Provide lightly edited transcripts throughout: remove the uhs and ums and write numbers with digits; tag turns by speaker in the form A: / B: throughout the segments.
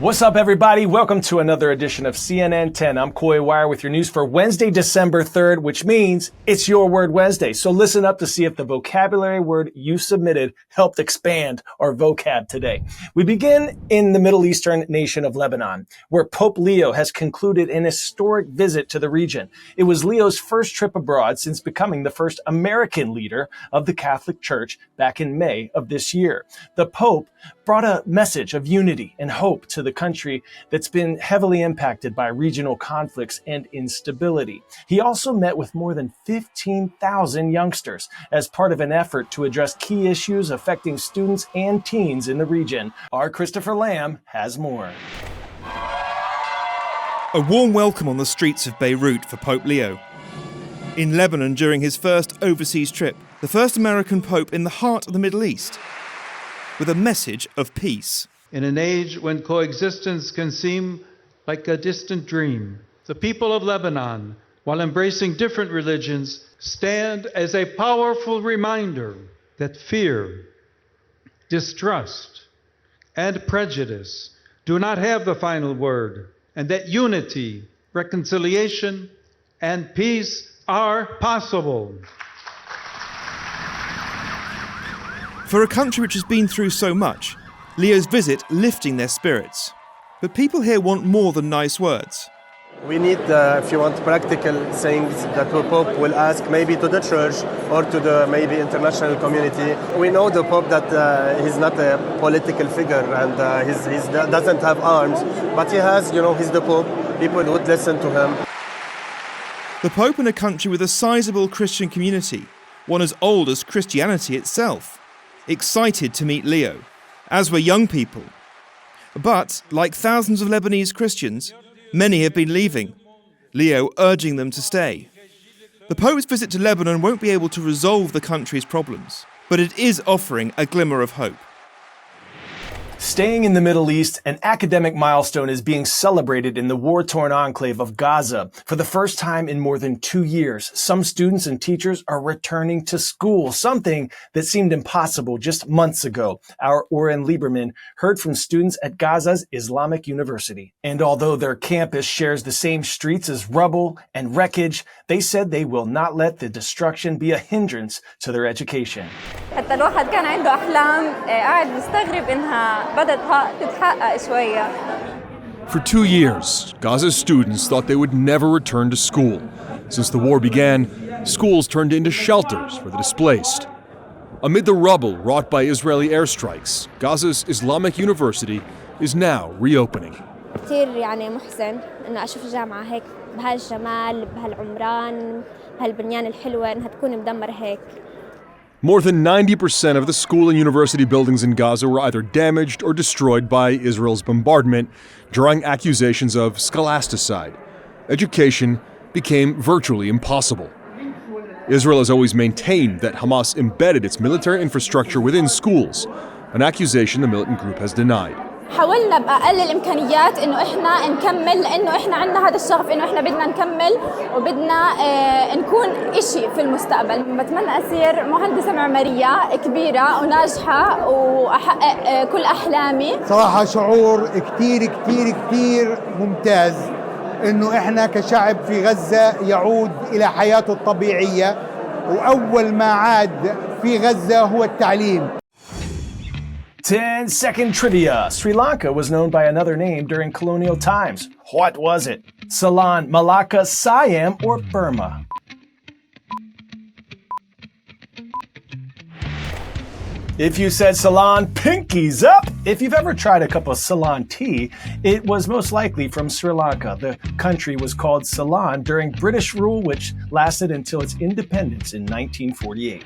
A: What's up, everybody? Welcome to another edition of CNN 10. I'm Coy Wire with your news for Wednesday, December 3rd, which means it's Your Word Wednesday. So listen up to see if the vocabulary word you submitted helped expand our vocab today. We begin in the Middle Eastern nation of Lebanon, where Pope Leo has concluded an historic visit to the region. It was Leo's first trip abroad since becoming the first American leader of the Catholic Church back in May of this year. The Pope brought a message of unity and hope to the country that's been heavily impacted by regional conflicts and instability. He also met with more than 15,000 youngsters as part of an effort to address key issues affecting students and teens in the region. Our Christopher Lamb has more.
B: A warm welcome on the streets of Beirut for Pope Leo. In Lebanon during his first overseas trip, the first American pope in the heart of the Middle East, with a message of peace.
C: In an age when coexistence can seem like a distant dream, the people of Lebanon, while embracing different religions, stand as a powerful reminder that fear, distrust, and prejudice do not have the final word, and that unity, reconciliation, and peace are possible.
B: For a country which has been through so much, Leo's visit lifting their spirits. But people here want more than nice words.
D: We need, if you want, practical things that the Pope will ask maybe to the church or to the maybe international community. We know the Pope that he's not a political figure and he doesn't have arms, but he has, he's the Pope. People would listen to him.
B: The Pope in a country with a sizable Christian community, one as old as Christianity itself. Excited to meet Leo, as were young people. But, like thousands of Lebanese Christians, many have been leaving, Leo urging them to stay. The Pope's visit to Lebanon won't be able to resolve the country's problems, but it is offering a glimmer of hope.
A: Staying in the Middle East, an academic milestone is being celebrated in the war-torn enclave of Gaza. For the first time in more than 2 years, some students and teachers are returning to school, something that seemed impossible just months ago. Our Oren Lieberman heard from students at Gaza's Islamic University. And although their campus shares the same streets as rubble and wreckage, they said they will not let the destruction be a hindrance to their education.
E: حتى الواحد كان عنده أحلام قاعد مستغرب إنها بدت تتحقق شوية.
F: For 2 years, Gaza's students thought they would never return to school. Since the war began, schools turned into shelters for the displaced. Amid the rubble wrought by Israeli airstrikes, Gaza's Islamic University is now reopening.
G: كثير يعني محزن إنه أشوف الجامعة هيك بهالجمال بهالعمران بهالبنيان الحلوة إنها تكون مدمرة هيك.
F: More than 90% of the school and university buildings in Gaza were either damaged or destroyed by Israel's bombardment, drawing accusations of scholasticide. Education became virtually impossible. Israel has always maintained that Hamas embedded its military infrastructure within schools, an accusation the militant group has denied.
E: حاولنا بأقل الإمكانيات إنه إحنا نكمل لأنه إحنا عندنا هذا الشغف إنه إحنا بدنا نكمل وبدنا نكون إشي في المستقبل. بتمنى أصير مهندسة معمارية كبيرة وناجحة وأحقق كل أحلامي.
H: صراحة شعور كتير ممتاز إنه إحنا كشعب في غزة يعود إلى حياته الطبيعية وأول ما عاد في غزة هو التعليم.
A: 10-second trivia. Sri Lanka was known by another name during colonial times. What was it? Ceylon, Malacca, Siam, or Burma? If you said Ceylon, pinkies up! If you've ever tried a cup of Ceylon tea, it was most likely from Sri Lanka. The country was called Ceylon during British rule, which lasted until its independence in 1948.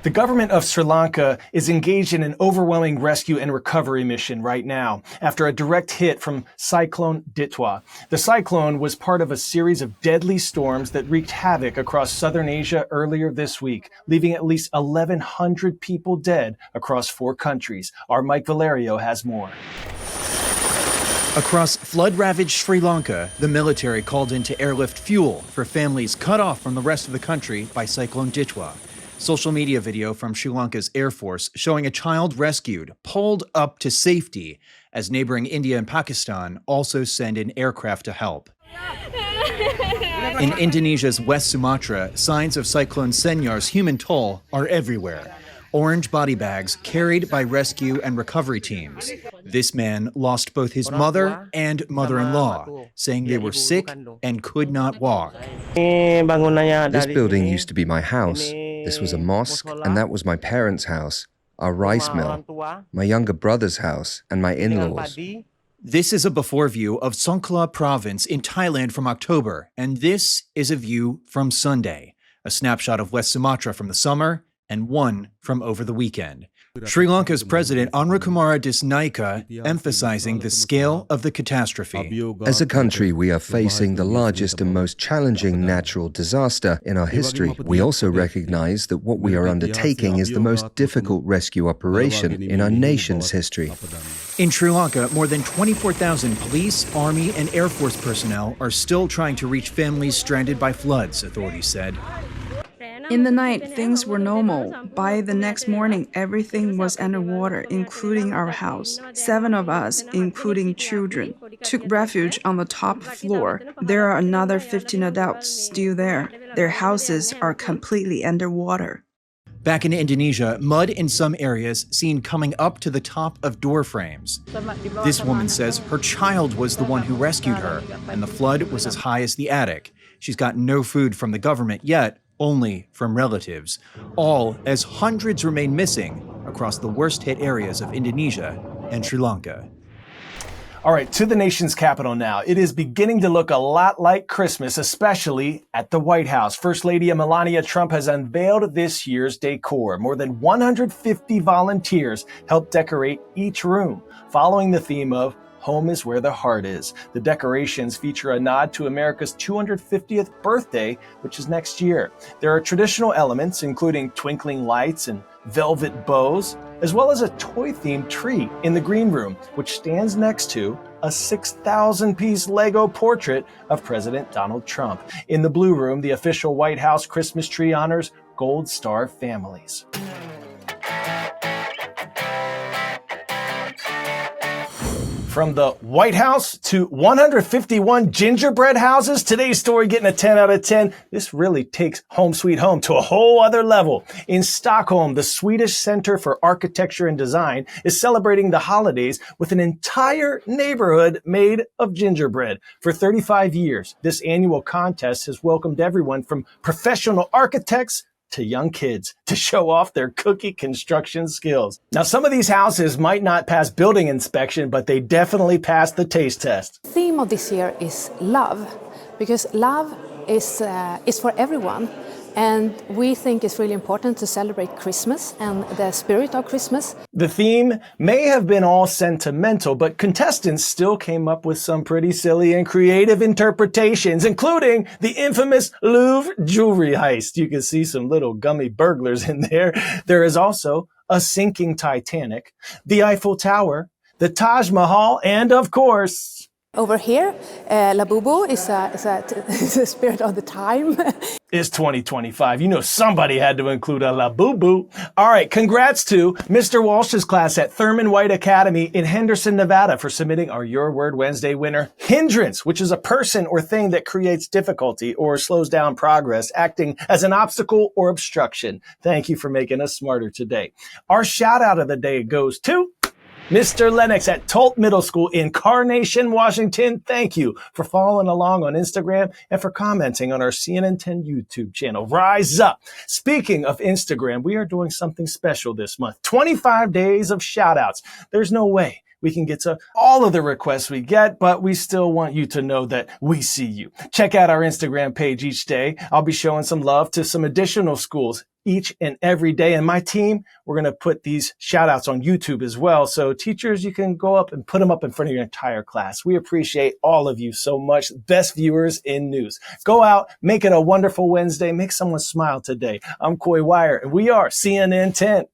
A: The government of Sri Lanka is engaged in an overwhelming rescue and recovery mission right now after a direct hit from Cyclone Ditwah. The cyclone was part of a series of deadly storms that wreaked havoc across southern Asia earlier this week, leaving at least 1,100 people dead across 4 countries. Our Mike Valerio has more.
I: Across flood-ravaged Sri Lanka, the military called in to airlift fuel for families cut off from the rest of the country by Cyclone Ditwah. Social media video from Sri Lanka's Air Force showing a child rescued, pulled up to safety as neighboring India and Pakistan also send in aircraft to help. In Indonesia's West Sumatra, signs of Cyclone Senyar's human toll are everywhere. Orange body bags carried by rescue and recovery teams. This man lost both his mother and mother-in-law, saying they were sick and could not walk.
J: This building used to be my house. This was a mosque, and that was my parents' house, our rice mill, my younger brother's house, and my in-laws.
I: This is a before view of Songkhla province in Thailand from October, and this is a view from Sunday, a snapshot of West Sumatra from the summer and one from over the weekend. Sri Lanka's President Anrakumara Disnaika emphasizing the scale of the catastrophe.
J: As a country, we are facing the largest and most challenging natural disaster in our history. We also recognize that what we are undertaking is the most difficult rescue operation in our nation's history.
I: In Sri Lanka, more than 24,000 police, army, and Air Force personnel are still trying to reach families stranded by floods, authorities said.
K: In the night, things were normal. By the next morning, everything was underwater, including our house. 7 of us, including children, took refuge on the top floor. There are another 15 adults still there. Their houses are completely underwater.
I: Back in Indonesia, mud in some areas seen coming up to the top of door frames. This woman says her child was the one who rescued her, and the flood was as high as the attic. She's got no food from the government yet, only from relatives, all as hundreds remain missing across the worst-hit areas of Indonesia and Sri Lanka.
A: All right, to the nation's capital now. It is beginning to look a lot like Christmas, especially at the White House. First Lady Melania Trump has unveiled this year's decor. More than 150 volunteers helped decorate each room, following the theme of Home is where the heart is. The decorations feature a nod to America's 250th birthday, which is next year. There are traditional elements, including twinkling lights and velvet bows, as well as a toy-themed tree in the green room, which stands next to a 6,000-piece Lego portrait of President Donald Trump. In the blue room, the official White House Christmas tree honors Gold Star families. From the White House to 151 gingerbread houses, today's story getting a 10 out of 10. This really takes Home Sweet Home to a whole other level. In Stockholm, the Swedish Center for Architecture and Design is celebrating the holidays with an entire neighborhood made of gingerbread. For 35 years, this annual contest has welcomed everyone from professional architects to young kids to show off their cookie construction skills. Now, some of these houses might not pass building inspection, but they definitely pass the taste test.
L: The theme of this year is love, because love is for everyone. And we think it's really important to celebrate Christmas and the spirit of Christmas.
A: The theme may have been all sentimental, but contestants still came up with some pretty silly and creative interpretations, including the infamous Louvre jewelry heist. You can see some little gummy burglars in there. There is also a sinking Titanic, the Eiffel Tower, the Taj Mahal, and of course,
L: over here, Labubu is a spirit of the time.
A: It's 2025. You know somebody had to include a Labubu. All right, congrats to Mr. Walsh's class at Thurman White Academy in Henderson, Nevada for submitting our Your Word Wednesday winner, hindrance, which is a person or thing that creates difficulty or slows down progress, acting as an obstacle or obstruction. Thank you for making us smarter today. Our shout out of the day goes to Mr. Lennox at Tolt Middle School in Carnation, Washington. Thank you for following along on Instagram and for commenting on our CNN 10 YouTube channel. Rise up. Speaking of Instagram, we are doing something special this month. 25 days of shout outs. There's no way we can get to all of the requests we get, but we still want you to know that we see you. Check out our Instagram page each day. I'll be showing some love to some additional schools each and every day. And my team, we're going to put these shout outs on YouTube as well. So teachers, you can go up and put them up in front of your entire class. We appreciate all of you so much. Best viewers in news. Go out, make it a wonderful Wednesday. Make someone smile today. I'm Coy Wire, and we are CNN 10.